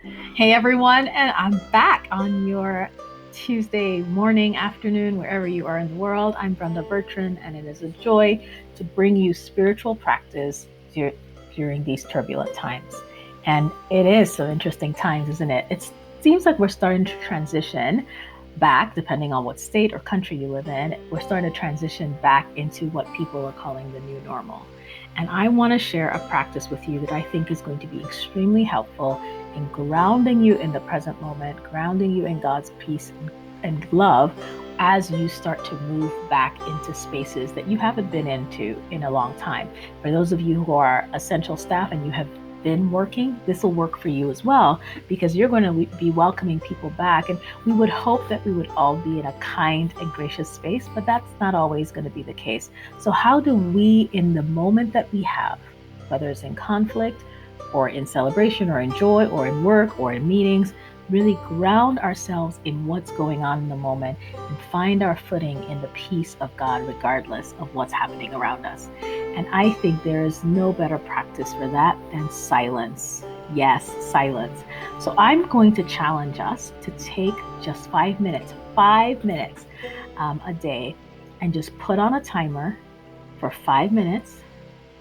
Hey everyone, and I'm back on your Tuesday morning, afternoon, wherever you are in the world. I'm Brenda Bertrand, and it is a joy to bring you spiritual practice during these turbulent times. And it is some interesting times, isn't it? It seems like we're starting to transition back, depending on what state or country you live in, we're starting to transition back into what people are calling the new normal. And I want to share a practice with you that I think is going to be extremely helpful in grounding you in the present moment, grounding you in God's peace and love as you start to move back into spaces that you haven't been into in a long time. For those of you who are essential staff and you have been working, this will work for you as well because you're going to be welcoming people back. And we would hope that we would all be in a kind and gracious space, but that's not always going to be the case. So, how do we, in the moment that we have, whether it's in conflict or in celebration or in joy or in work or in meetings, really ground ourselves in what's going on in the moment and find our footing in the peace of God, regardless of what's happening around us? And I think there is no better practice for that than silence. Yes, silence. So I'm going to challenge us to take just 5 minutes a day, and just put on a timer for 5 minutes.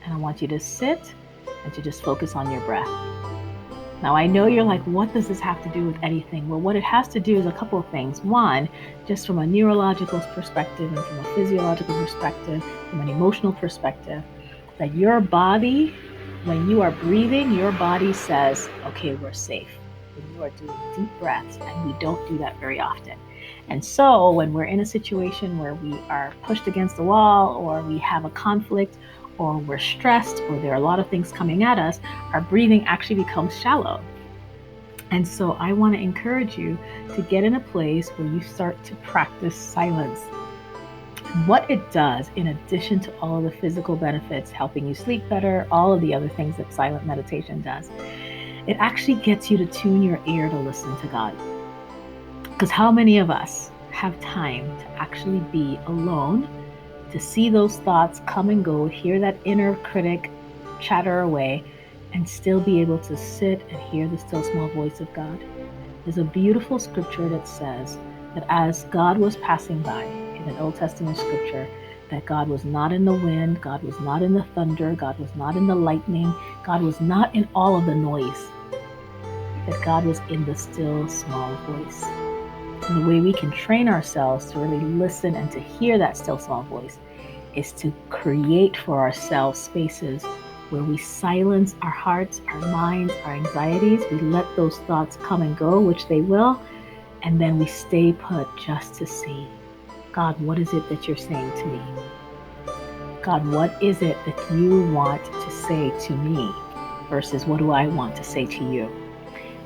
And I want you to sit and to just focus on your breath. Now, I know you're like, what does this have to do with anything? Well, what it has to do is a couple of things. One, just from a neurological perspective and from a physiological perspective, from an emotional perspective, that your body, when you are breathing, your body says, okay, we're safe. When you are doing deep breaths, and we don't do that very often. And so, when we're in a situation where we are pushed against the wall, or we have a conflict, or we're stressed, or there are a lot of things coming at us, our breathing actually becomes shallow. And so I want to encourage you to get in a place where you start to practice silence. What it does, in addition to all of the physical benefits, helping you sleep better, all of the other things that silent meditation does, it actually gets you to tune your ear to listen to God. Because how many of us have time to actually be alone, to see those thoughts come and go, hear that inner critic chatter away, and still be able to sit and hear the still small voice of God? There's a beautiful scripture that says that as God was passing by in an Old Testament scripture, that God was not in the wind, God was not in the thunder, God was not in the lightning, God was not in all of the noise, that God was in the still small voice. And the way we can train ourselves to really listen and to hear that still small voice is to create for ourselves spaces where we silence our hearts, our minds, our anxieties. We let those thoughts come and go, which they will, and then we stay put just to see, God, what is it that you're saying to me? God, what is it that you want to say to me versus what do I want to say to you?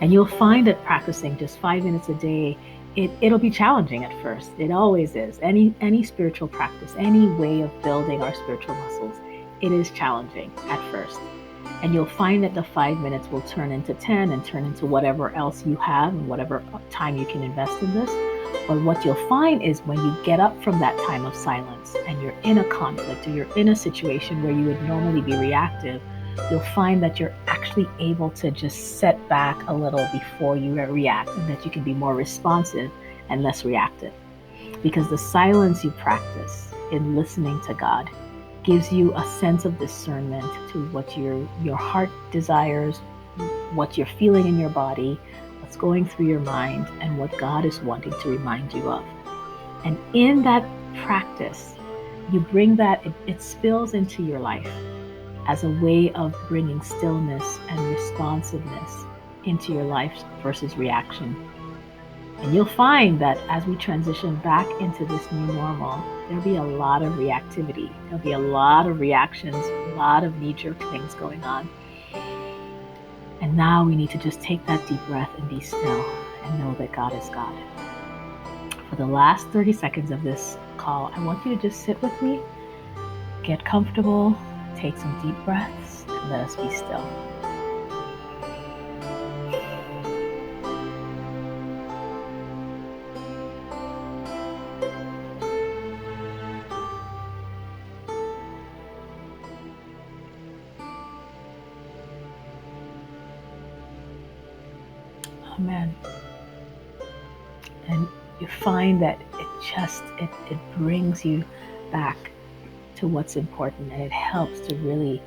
And you'll find that practicing just 5 minutes a day, it'll be challenging at first. It always is. Any spiritual practice, any way of building our spiritual muscles, it is challenging at first. And you'll find that the 5 minutes will turn into 10 and turn into whatever else you have and whatever time you can invest in this. But what you'll find is when you get up from that time of silence and you're in a conflict or you're in a situation where you would normally be reactive, you'll find that you're actually able to just set back a little before you react, and that you can be more responsive and less reactive. Because the silence you practice in listening to God gives you a sense of discernment to what your heart desires, what you're feeling in your body, what's going through your mind, and what God is wanting to remind you of. And in that practice, you bring that, it spills into your life as a way of bringing stillness and responsiveness into your life versus reaction. And you'll find that as we transition back into this new normal, there'll be a lot of reactivity. There'll be a lot of reactions, a lot of knee jerk things going on. And now we need to just take that deep breath and be still and know that God is God. For the last 30 seconds of this call, I want you to just sit with me, get comfortable, take some deep breaths, and let us be still. Amen. And you find that it brings you back to what's important, and it helps to really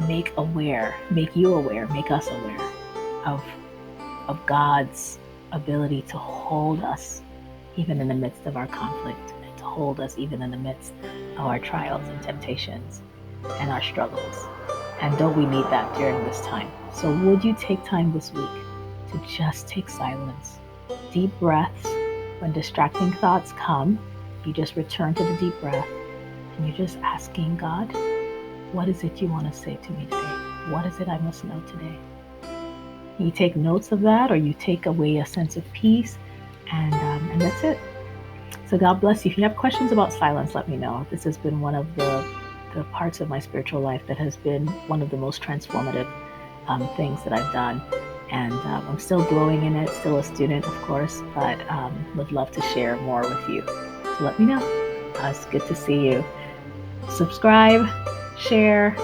make you aware, make us aware of God's ability to hold us even in the midst of our conflict, and to hold us even in the midst of our trials and temptations and our struggles. And don't we need that during this time? So would you take time this week to just take silence, deep breaths? When distracting thoughts come, you just return to the deep breath, and you're just asking God, what is it you want to say to me today? What is it I must know today? You take notes of that, or you take away a sense of peace, and that's it. So God bless you. If you have questions about silence, let me know. This has been one of the parts of my spiritual life that has been one of the most transformative things that I've done. And I'm still growing in it, still a student, of course, but would love to share more with you. So let me know. It's good to see you. Subscribe, share,